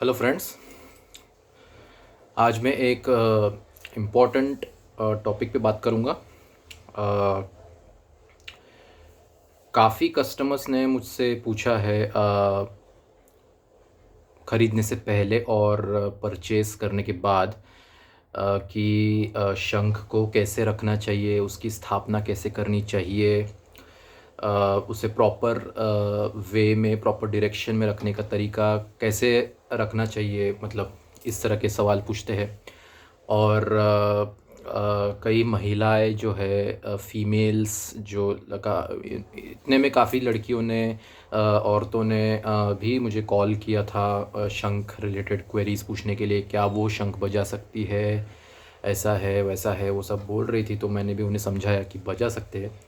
Hello friends. आज मैं एक इम्पॉर्टेंट टॉपिक पे बात करूँगा। काफ़ी कस्टमर्स ने मुझसे पूछा है ख़रीदने से पहले और परचेज़ करने के बाद कि शंख को कैसे रखना चाहिए, उसकी स्थापना कैसे करनी चाहिए, उसे प्रॉपर वे में, प्रॉपर डायरेक्शन में रखने का तरीका कैसे रखना चाहिए, मतलब इस तरह के सवाल पूछते हैं। और कई महिलाएं जो है, फीमेल्स जो लगा, इतने में काफ़ी लड़कियों ने, औरतों ने भी मुझे कॉल किया था शंख रिलेटेड क्वेरीज पूछने के लिए। क्या वो शंख बजा सकती है, ऐसा है वैसा है, वो सब बोल रही थी। तो मैंने भी उन्हें समझाया कि बजा सकते हैं।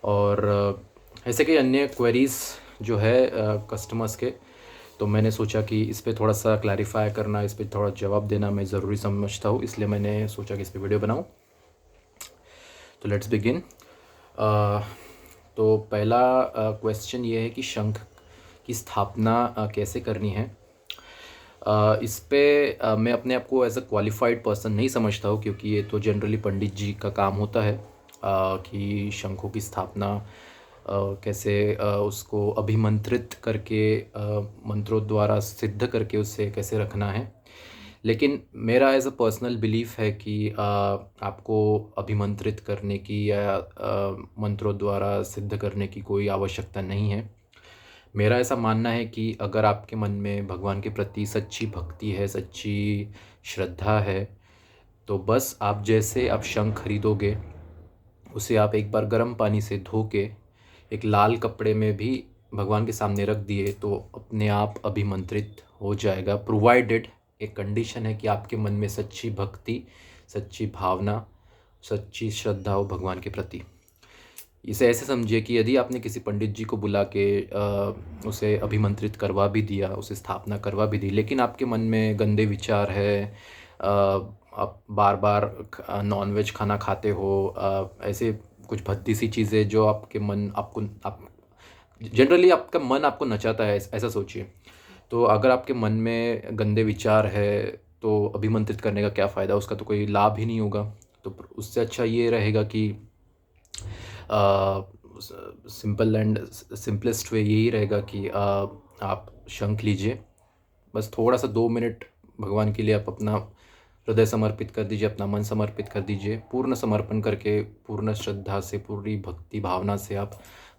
और ऐसे कई अन्य क्वेरीज़ जो है कस्टमर्स के, तो मैंने सोचा कि इस पे थोड़ा सा क्लैरिफाई करना, इस पे थोड़ा जवाब देना मैं ज़रूरी समझता हूँ, इसलिए मैंने सोचा कि इस पे वीडियो बनाऊँ। तो लेट्स बिगिन। तो पहला क्वेश्चन ये है कि शंख की स्थापना कैसे करनी है। इस पे मैं अपने आप को एज अ क्वालिफाइड पर्सन नहीं समझता हूँ, क्योंकि ये तो जनरली पंडित जी का काम होता है कि शंखों की स्थापना कैसे उसको अभिमंत्रित करके, मंत्रों द्वारा सिद्ध करके उसे कैसे रखना है। लेकिन मेरा एज अ पर्सनल बिलीफ है कि आपको अभिमंत्रित करने की या मंत्रों द्वारा सिद्ध करने की कोई आवश्यकता नहीं है। मेरा ऐसा मानना है कि अगर आपके मन में भगवान के प्रति सच्ची भक्ति है, सच्ची श्रद्धा है, तो बस आप जैसे आप शंख खरीदोगे, उसे आप एक बार गर्म पानी से धो के एक लाल कपड़े में भी भगवान के सामने रख दिए तो अपने आप अभिमंत्रित हो जाएगा। प्रोवाइडेड, एक कंडीशन है कि आपके मन में सच्ची भक्ति, सच्ची भावना, सच्ची श्रद्धा हो भगवान के प्रति। इसे ऐसे समझिए कि यदि आपने किसी पंडित जी को बुला के उसे अभिमंत्रित करवा भी दिया, उसे स्थापना करवा भी दी, लेकिन आपके मन में गंदे विचार है, आप बार बार नॉनवेज खाना खाते हो, ऐसे कुछ भद्दी सी चीज़ें जो आपके मन आपको आप जनरली आपका मन आपको नचाता है, ऐसा सोचिए। तो अगर आपके मन में गंदे विचार है, तो अभिमंत्रित करने का क्या फ़ायदा, उसका तो कोई लाभ ही नहीं होगा। तो उससे अच्छा ये रहेगा कि सिंपल एंड सिंपलेस्ट वे यही रहेगा कि आप शंख लीजिए, बस थोड़ा सा 2 मिनट भगवान के लिए आप अपना हृदय समर्पित कर दीजिए, अपना मन समर्पित कर दीजिए, पूर्ण समर्पण करके, पूर्ण श्रद्धा से, पूरी भक्ति भावना से आप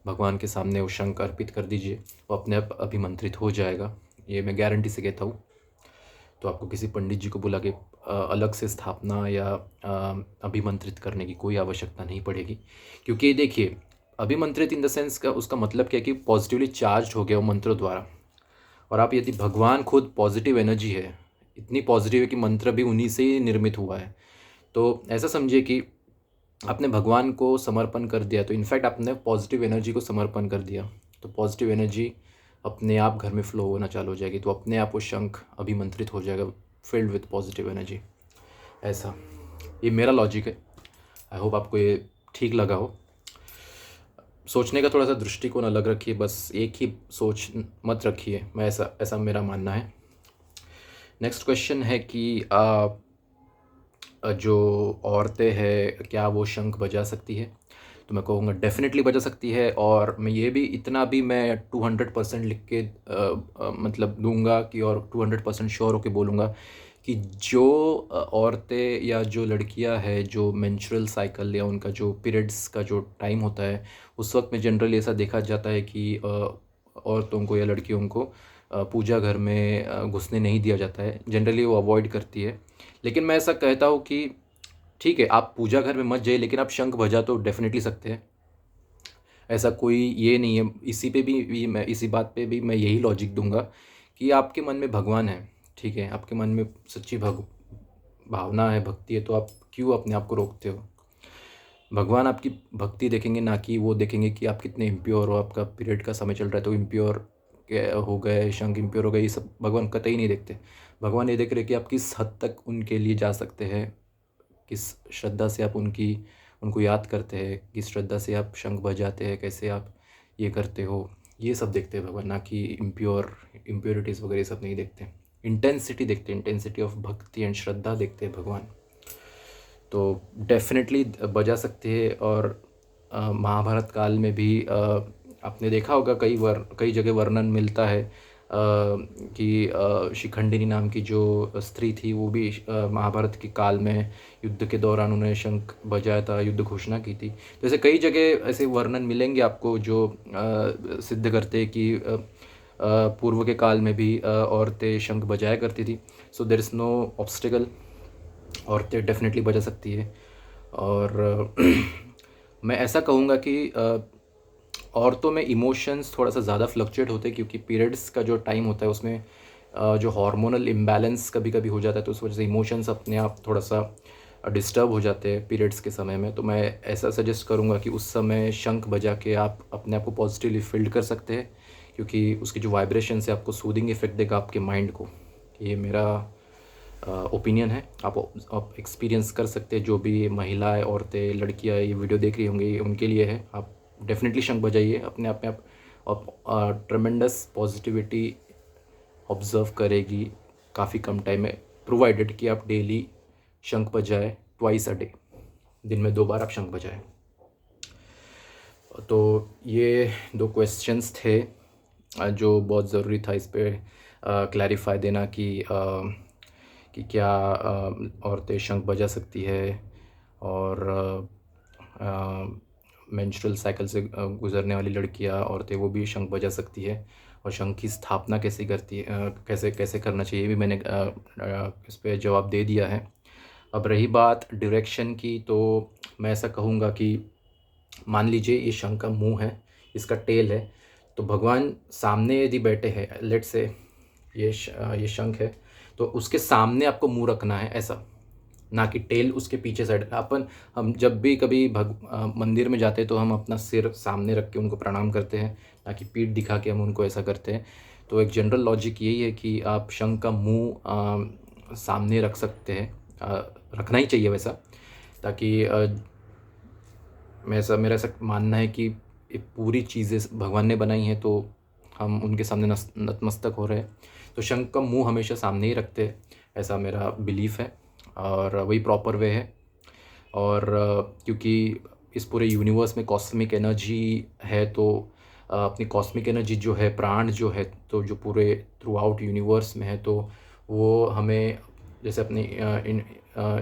भगवान के सामने वो शंख अर्पित कर दीजिए। वो अपने आप अभिमंत्रित हो जाएगा, ये मैं गारंटी से कहता हूँ। तो आपको किसी पंडित जी को बुला के अलग से स्थापना या अभिमंत्रित करने की कोई आवश्यकता नहीं पड़ेगी। क्योंकि देखिए, अभिमंत्रित इन द सेंस का उसका मतलब क्या है कि पॉजिटिवली चार्ज हो गया वो मंत्र द्वारा। और आप यदि भगवान खुद पॉजिटिव एनर्जी है, इतनी पॉजिटिव है कि मंत्र भी उन्हीं से ही निर्मित हुआ है। तो ऐसा समझिए कि आपने भगवान को समर्पण कर दिया, तो इनफैक्ट आपने पॉजिटिव एनर्जी को समर्पण कर दिया, तो पॉजिटिव एनर्जी अपने आप घर में फ्लो होना चालू हो जाएगी। तो अपने आप वो शंख अभिमंत्रित हो जाएगा, फिल्ड विथ पॉजिटिव एनर्जी। ऐसा, ये मेरा लॉजिक है। आई होप आपको ये ठीक लगा हो। सोचने का थोड़ा सा दृष्टिकोण अलग रखिए, बस एक ही सोच मत रखिए। मैं ऐसा ऐसा मेरा मानना है। नेक्स्ट क्वेश्चन है कि जो औरतें हैं, क्या वो शंख बजा सकती है? तो मैं कहूँगा डेफिनेटली बजा सकती है। और मैं ये भी, इतना भी मैं 200% लिख के मतलब दूंगा कि, और 200% श्योर होके बोलूँगा कि जो औरतें या जो लड़कियां हैं, जो मेंस्ट्रुअल साइकिल या उनका जो पीरियड्स का जो टाइम होता है, उस वक्त में जनरली ऐसा देखा जाता है कि औरतों को या लड़कियों को पूजा घर में घुसने नहीं दिया जाता है। जनरली वो अवॉइड करती है। लेकिन मैं ऐसा कहता हूँ कि ठीक है, आप पूजा घर में मत जाइए, लेकिन आप शंख बजा तो डेफिनेटली सकते हैं। ऐसा कोई ये नहीं है। इसी पे भी मैं, इसी बात पे भी मैं यही लॉजिक दूंगा कि आपके मन में भगवान है, ठीक है, आपके मन में सच्ची भावना है, भक्ति है, तो आप क्यों अपने आप को रोकते हो? भगवान आपकी भक्ति देखेंगे, ना कि वो देखेंगे कि आप कितने इम्प्योर हो, आपका पीरियड का समय चल रहा है तो इम्प्योर हो गए, शंख इम्प्योर हो गए, ये सब भगवान कतई नहीं देखते। भगवान ये देख रहे कि आप किस हद तक उनके लिए जा सकते हैं, किस श्रद्धा से आप उनको याद करते हैं, किस श्रद्धा से आप शंख बजाते हैं, कैसे आप ये करते हो, ये सब देखते हैं भगवान, ना कि इम्प्योरिटीज़ वगैरह ये सब नहीं देखते। इंटेंसिटी देखते हैं, इंटेंसिटी ऑफ भक्ति एंड श्रद्धा देखते हैं भगवान, तो डेफिनेटली बजा सकते हैं। और महाभारत काल में भी आपने देखा होगा कई जगह वर्णन मिलता है कि शिखंडिनी नाम की जो स्त्री थी वो भी महाभारत के काल में युद्ध के दौरान उन्होंने शंख बजाया था, युद्ध घोषणा की थी। तो ऐसे कई जगह ऐसे वर्णन मिलेंगे आपको जो सिद्ध करते हैं कि पूर्व के काल में भी औरतें शंख बजाया करती थी। So there is no obstacle, औरतें डेफिनेटली बजा सकती है। और मैं ऐसा कहूँगा कि औरतों में इमोशंस थोड़ा सा ज़्यादा फ्लक्चुएट होते हैं, क्योंकि पीरियड्स का जो टाइम होता है उसमें जो हार्मोनल इम्बैलेंस कभी कभी हो जाता है, तो उस वजह से इमोशंस अपने आप थोड़ा सा डिस्टर्ब हो जाते हैं पीरियड्स के समय में। तो मैं ऐसा सजेस्ट करूँगा कि उस समय शंख बजा के आप अपने आप को पॉजिटिवली फील कर सकते हैं, क्योंकि उसकी जो वाइब्रेशन है आपको सूदिंग इफेक्ट देगा आपके माइंड को। ये मेरा ओपिनियन है, आप एक्सपीरियंस कर सकते हैं। जो भी महिलाएं, औरतें, लड़कियां ये वीडियो देख रही होंगी, उनके लिए है। आप डेफिनेटली शंख बजाइए, अपने आप में आप ट्रेमेंडस पॉजिटिविटी ऑब्जर्व करेगी काफ़ी कम टाइम में, प्रोवाइडेड कि आप डेली शंख बजाए, ट्वाइस अ डे, दिन में 2 बार आप शंख बजाएं। तो ये 2 क्वेश्चंस थे जो बहुत ज़रूरी था इस पे क्लैरिफाई देना कि क्या औरतें शंख बजा सकती है, और मेंस्ट्रुअल साइकिल से गुजरने वाली लड़कियां, औरतें, वो भी शंख बजा सकती है, और शंख की स्थापना कैसे करती है, कैसे कैसे करना चाहिए, ये भी मैंने इस पे जवाब दे दिया है। अब रही बात डायरेक्शन की, तो मैं ऐसा कहूँगा कि मान लीजिए ये शंख का मुंह है, इसका टेल है, तो भगवान सामने यदि बैठे हैं, लेट्स से ये शंख है, तो उसके सामने आपको मुंह रखना है, ऐसा, ना कि टेल उसके पीछे साइड। हम जब भी कभी मंदिर में जाते हैं तो हम अपना सिर सामने रख के उनको प्रणाम करते हैं, ना कि पीठ दिखा के हम उनको ऐसा करते हैं। तो एक जनरल लॉजिक यही है कि आप शंख का मुंह सामने रख सकते हैं, रखना ही चाहिए वैसा, ताकि मेरा ऐसा मानना है कि ये पूरी चीज़ें भगवान ने बनाई हैं, तो हम उनके सामने नतमस्तक हो रहे हैं, तो शंख का मुंह हमेशा सामने ही रखते हैं, ऐसा मेरा बिलीफ है, और वही प्रॉपर वे है। और क्योंकि इस पूरे यूनिवर्स में कॉस्मिक एनर्जी है, तो अपनी कॉस्मिक एनर्जी जो है, प्राण जो है, तो जो पूरे थ्रू आउट यूनिवर्स में है, तो वो हमें जैसे अपने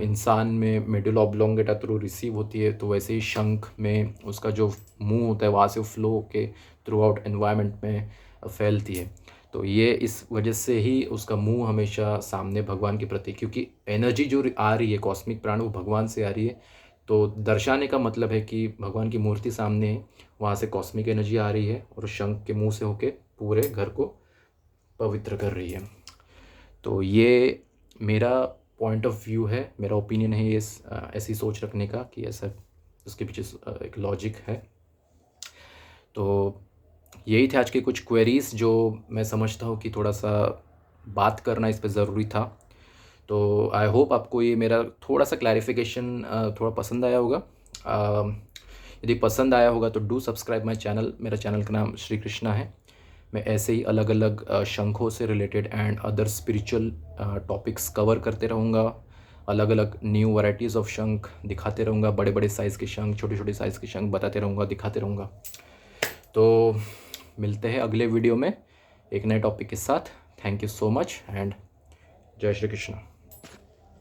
इंसान में मेडुला ऑब्लोंगेटा थ्रू रिसीव होती है, तो वैसे ही शंख में उसका जो मुंह होता है वहाँ से फ्लो होके थ्रू आउट एनवायरनमेंट में फैलती है। तो ये इस वजह से ही उसका मुंह हमेशा सामने भगवान के प्रति, क्योंकि एनर्जी जो आ रही है, कॉस्मिक प्राण, वो भगवान से आ रही है, तो दर्शाने का मतलब है कि भगवान की मूर्ति सामने है, वहाँ से कॉस्मिक एनर्जी आ रही है और शंख के मुंह से होके पूरे घर को पवित्र कर रही है। तो ये मेरा पॉइंट ऑफ व्यू है, मेरा ओपिनियन है ये ऐसी सोच रखने का, कि ऐसा उसके पीछे एक लॉजिक है। तो यही थे आज के कुछ क्वेरीज़ जो मैं समझता हूँ कि थोड़ा सा बात करना इस पे ज़रूरी था। तो आई होप आपको ये मेरा थोड़ा सा क्लैरिफिकेशन थोड़ा पसंद आया होगा। यदि पसंद आया होगा तो डू सब्सक्राइब माय चैनल। मेरा चैनल का नाम श्री कृष्णा है। मैं ऐसे ही अलग अलग शंखों से related and other spiritual topics cover करते रहूँगा। अलग अलग न्यू वैराइटीज़ ऑफ शंख दिखाते रहूँगा, बड़े बड़े साइज़ के शंख, छोटे छोटे साइज़ के शंख बताते रहूँगा, दिखाते रहूँगा। तो मिलते हैं अगले वीडियो में एक नए टॉपिक के साथ। Thank you so much and जय श्री कृष्ण।